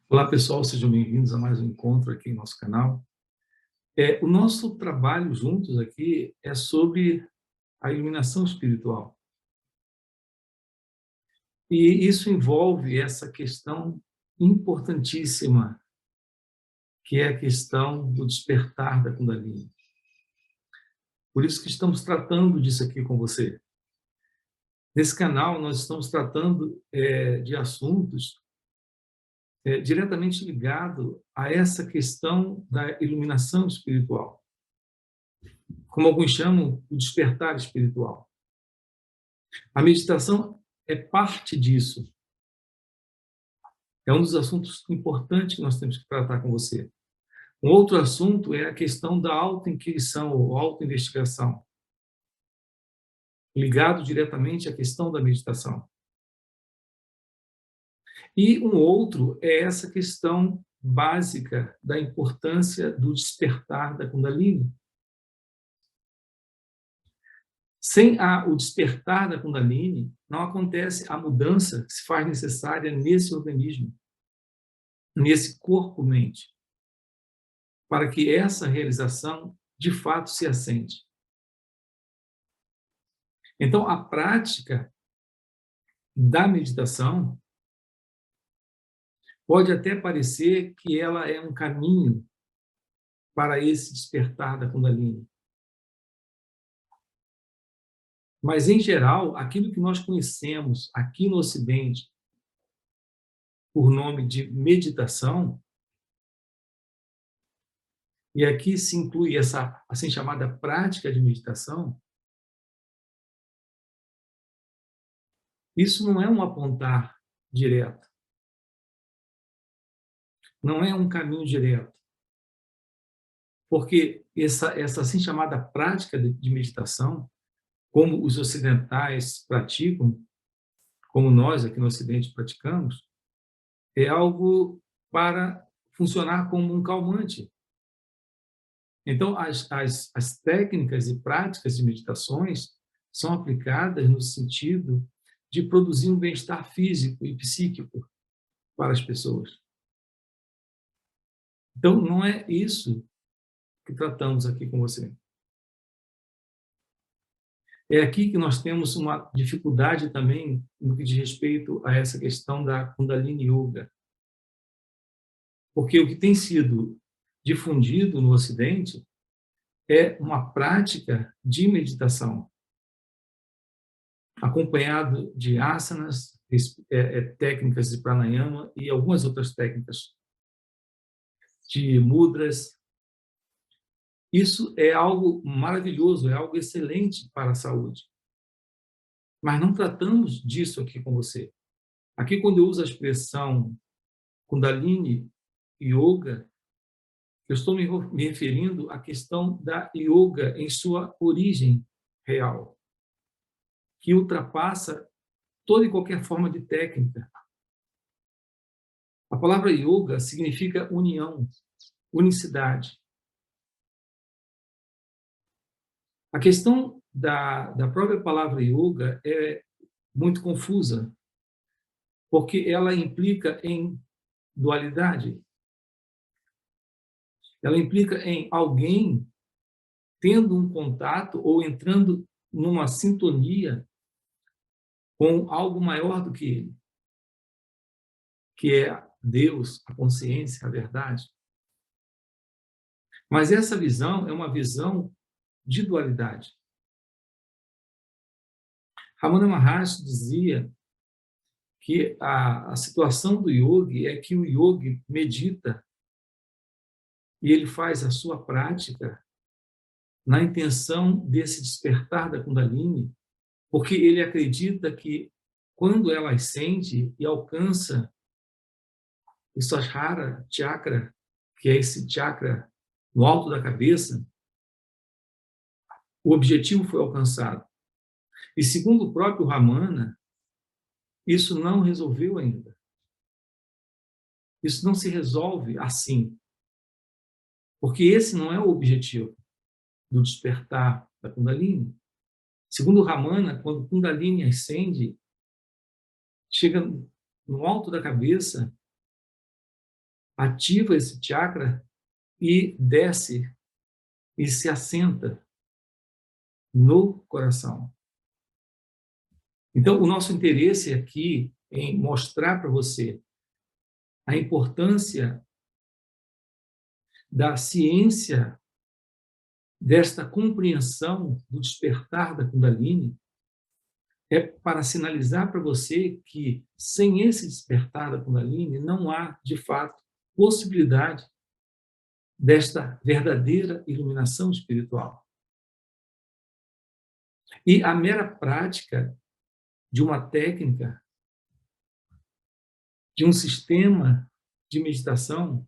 Olá, pessoal, sejam bem-vindos a mais um encontro aqui em nosso canal. O nosso trabalho juntos aqui é sobre a iluminação espiritual. E isso envolve essa questão importantíssima, que é a questão do despertar da Kundalini. Por isso que estamos tratando disso aqui com você. Nesse canal, nós estamos tratando de assuntos diretamente ligados a essa questão da iluminação espiritual, como alguns chamam, o despertar espiritual. A meditação é parte disso. É um dos assuntos importantes que nós temos que tratar com você. Um outro assunto é a questão da autoinquisição ou autoinvestigação, ligado diretamente à questão da meditação. E um outro é essa questão básica da importância do despertar da Kundalini. Sem o despertar da Kundalini, não acontece a mudança que se faz necessária nesse organismo, nesse corpo-mente, para que essa realização, de fato, se assente. Então, a prática da meditação pode até parecer que ela é um caminho para esse despertar da Kundalini. Mas, em geral, aquilo que nós conhecemos aqui no Ocidente por nome de meditação, e aqui se inclui essa assim chamada prática de meditação, isso não é um apontar direto, não é um caminho direto, porque essa assim chamada prática de meditação, como os ocidentais praticam, como nós aqui no Ocidente praticamos, é algo para funcionar como um calmante. Então, as técnicas e práticas de meditações são aplicadas no sentido de produzir um bem-estar físico e psíquico para as pessoas. Então, não é isso que tratamos aqui com você. É aqui que nós temos uma dificuldade também no que diz respeito a essa questão da Kundalini Yoga. Porque o que tem sido difundido no Ocidente é uma prática de meditação, acompanhado de asanas, técnicas de pranayama e algumas outras técnicas de mudras. Isso é algo maravilhoso, é algo excelente para a saúde. Mas não tratamos disso aqui com você. Aqui, quando eu uso a expressão Kundalini Yoga, eu estou me referindo à questão da yoga em sua origem real, que ultrapassa toda e qualquer forma de técnica. A palavra yoga significa união, unicidade. A questão da própria palavra yoga é muito confusa, porque ela implica em dualidade. Ela implica em alguém tendo um contato ou entrando numa sintonia com algo maior do que ele, que é Deus, a consciência, a verdade. Mas essa visão é uma visão de dualidade. Ramana Maharshi dizia que a situação do yogi é que o yogi medita e ele faz a sua prática na intenção desse despertar da Kundalini, porque ele acredita que quando ela ascende e alcança o Sahasrara Chakra, que é esse chakra no alto da cabeça, o objetivo foi alcançado. E segundo o próprio Ramana, isso não resolveu ainda. Isso não se resolve assim, porque esse não é o objetivo do despertar da Kundalini. Segundo Ramana, quando Kundalini ascende, chega no alto da cabeça, ativa esse chakra e desce e se assenta no coração. Então, o nosso interesse aqui em mostrar para você a importância da ciência desta compreensão do despertar da Kundalini é para sinalizar para você que sem esse despertar da Kundalini não há, de fato, possibilidade desta verdadeira iluminação espiritual. E a mera prática de uma técnica, de um sistema de meditação,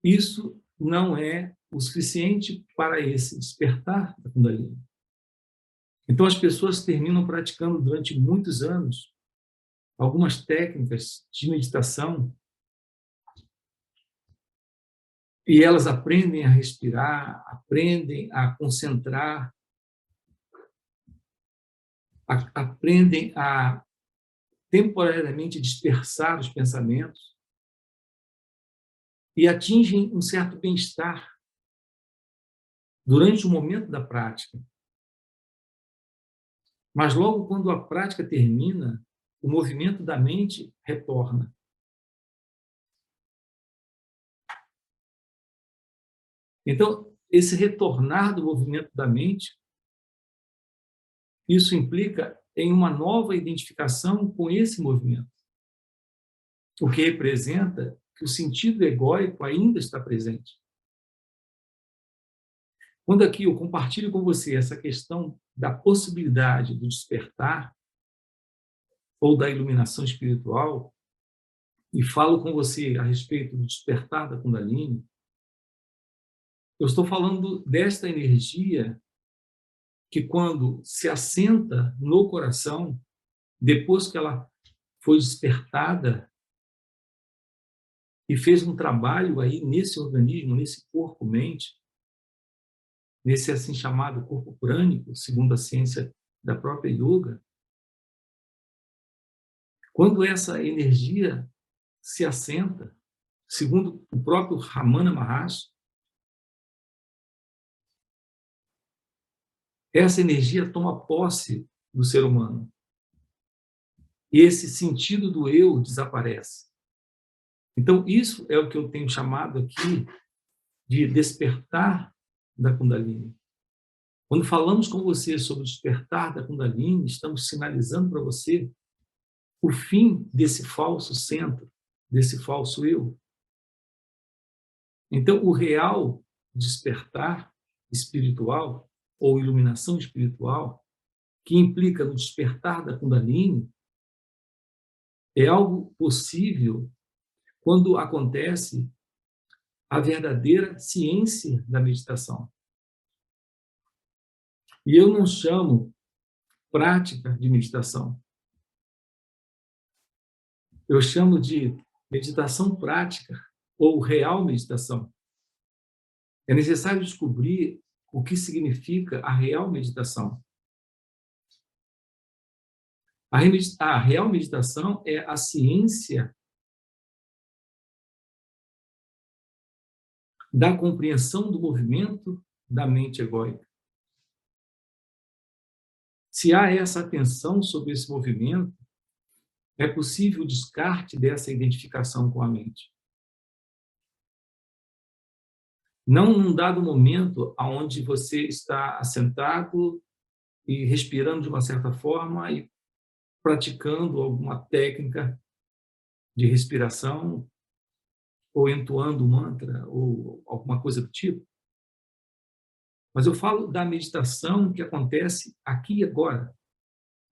isso não é o suficiente para esse despertar da Kundalini. Então, as pessoas terminam praticando durante muitos anos algumas técnicas de meditação e elas aprendem a respirar, aprendem a concentrar, aprendem a temporariamente dispersar os pensamentos e atingem um certo bem-estar durante o momento da prática. Mas logo quando a prática termina, o movimento da mente retorna. Então, esse retornar do movimento da mente, isso implica em uma nova identificação com esse movimento, o que representa que o sentido egóico ainda está presente. Quando aqui eu compartilho com você essa questão da possibilidade do despertar ou da iluminação espiritual e falo com você a respeito do despertar da Kundalini, eu estou falando desta energia que quando se assenta no coração, depois que ela foi despertada e fez um trabalho aí nesse organismo, nesse corpo-mente, nesse assim chamado corpo prânico, segundo a ciência da própria yoga, quando essa energia se assenta, segundo o próprio Ramana Maharshi, essa energia toma posse do ser humano. E esse sentido do eu desaparece. Então, isso é o que eu tenho chamado aqui de despertar da Kundalini. Quando falamos com você sobre o despertar da Kundalini, estamos sinalizando para você o fim desse falso centro, desse falso eu. Então, o real despertar espiritual ou iluminação espiritual, que implica no despertar da Kundalini, é algo possível quando acontece a verdadeira ciência da meditação. E eu não chamo prática de meditação. Eu chamo de meditação prática ou real meditação. É necessário descobrir o que significa a real meditação. A real meditação é a ciência da compreensão do movimento da mente egóica. Se há essa atenção sobre esse movimento, é possível o descarte dessa identificação com a mente. Não num dado momento onde você está assentado e respirando de uma certa forma e praticando alguma técnica de respiração ou entoando um mantra ou alguma coisa do tipo. Mas eu falo da meditação que acontece aqui e agora,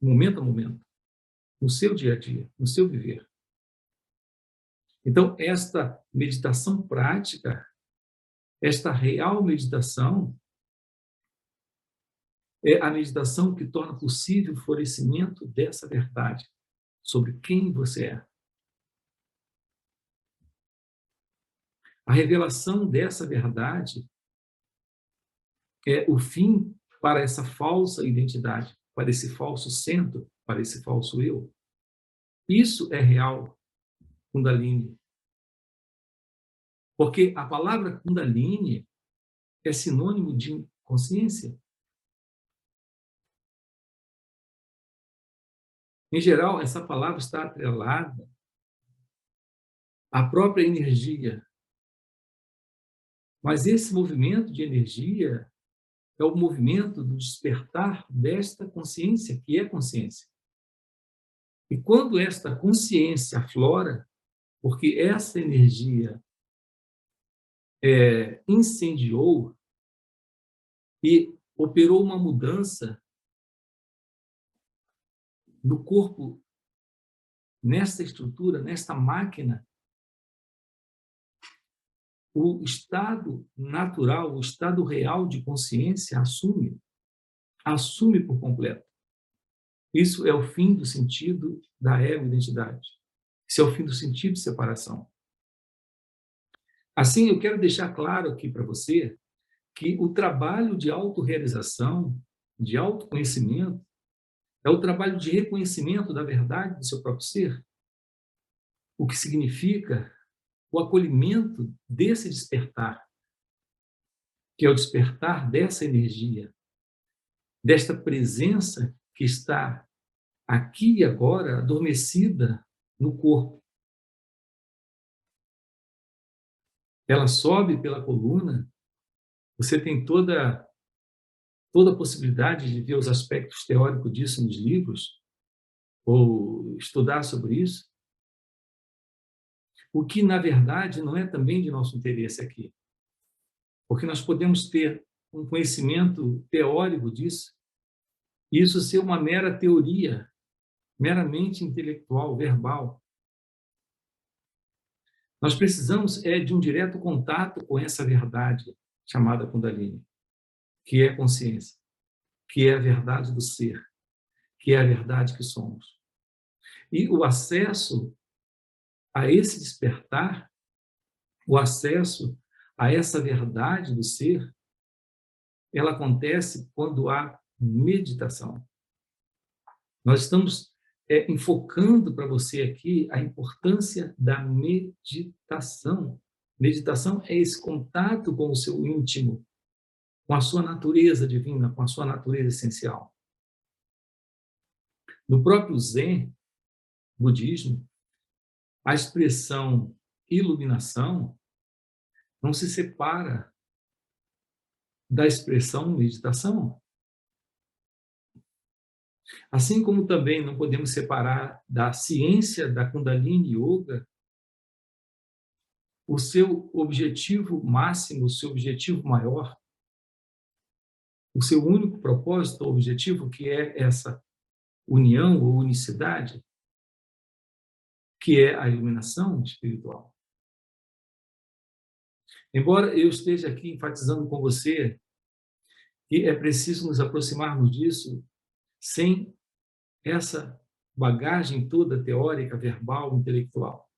momento a momento, no seu dia a dia, no seu viver. Então, esta meditação prática, esta real meditação, é a meditação que torna possível o florescimento dessa verdade sobre quem você é. A revelação dessa verdade é o fim para essa falsa identidade, para esse falso centro, para esse falso eu. Isso é real Kundalini. Porque a palavra Kundalini é sinônimo de consciência. Em geral, essa palavra está atrelada à própria energia. Mas esse movimento de energia é o movimento do despertar desta consciência, que é consciência. E quando esta consciência aflora, porque essa energia incendiou e operou uma mudança no corpo, nesta estrutura, nesta máquina, o estado natural, o estado real de consciência assume por completo. Isso é o fim do sentido da ego-identidade. Isso é o fim do sentido de separação. Assim, eu quero deixar claro aqui para você que o trabalho de autorrealização, de autoconhecimento, é o trabalho de reconhecimento da verdade do seu próprio ser, o que significa o acolhimento desse despertar, que é o despertar dessa energia, desta presença que está aqui e agora adormecida no corpo. Ela sobe pela coluna, você tem toda a possibilidade de ver os aspectos teóricos disso nos livros, ou estudar sobre isso, o que, na verdade, não é também de nosso interesse aqui, porque nós podemos ter um conhecimento teórico disso, e isso ser uma mera teoria, meramente intelectual, verbal. Nós precisamos de um direto contato com essa verdade chamada Kundalini, que é consciência, que é a verdade do ser, que é a verdade que somos. E o acesso a esse despertar, o acesso a essa verdade do ser, ela acontece quando há meditação. Nós estamos enfocando para você aqui a importância da meditação. Meditação é esse contato com o seu íntimo, com a sua natureza divina, com a sua natureza essencial. No próprio Zen, budismo, a expressão iluminação não se separa da expressão meditação. Assim como também não podemos separar da ciência da Kundalini Yoga o seu objetivo máximo, o seu objetivo maior, o seu único propósito ou objetivo, que é essa união ou unicidade, que é a iluminação espiritual. Embora eu esteja aqui enfatizando com você que é preciso nos aproximarmos disso sem essa bagagem toda teórica, verbal, intelectual.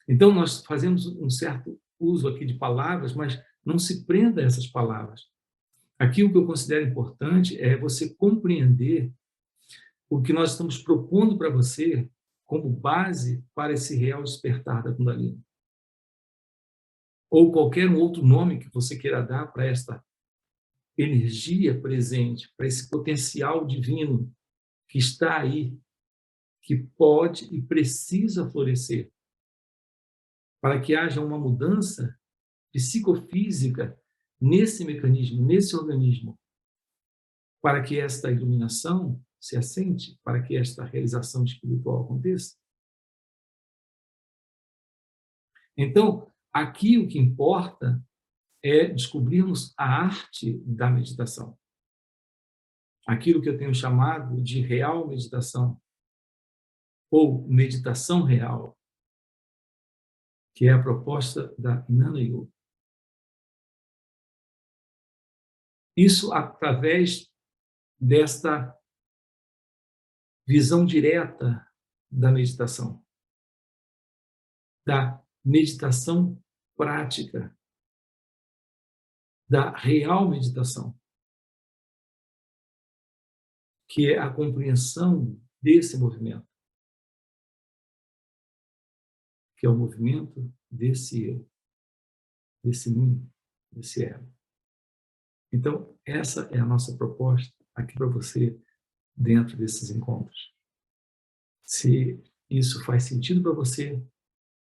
Então, nós fazemos um certo uso aqui de palavras, mas não se prenda a essas palavras. Aqui o que eu considero importante é você compreender o que nós estamos propondo para você como base para esse real despertar da Kundalini. Ou qualquer outro nome que você queira dar para esta energia presente, para esse potencial divino que está aí, que pode e precisa florescer, para que haja uma mudança psicofísica nesse mecanismo, nesse organismo, para que esta iluminação se assente, para que esta realização espiritual aconteça. Então, aqui o que importa é descobrirmos a arte da meditação. Aquilo que eu tenho chamado de real meditação, ou meditação real, que é a proposta da Jnana Yoga. Isso através desta visão direta da meditação prática, da real meditação, que é a compreensão desse movimento, que é o movimento desse eu, desse mim, desse ego. Então, essa é a nossa proposta aqui para você dentro desses encontros. Se isso faz sentido para você,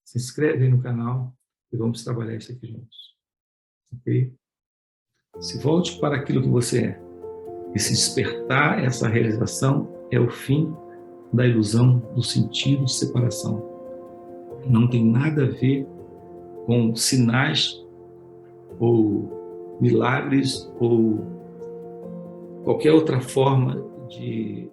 se inscreve aí no canal e vamos trabalhar isso aqui juntos. Ok? Se volte para aquilo que você é. E se despertar essa realização é o fim da ilusão do sentido de separação. Não tem nada a ver com sinais ou milagres ou qualquer outra forma de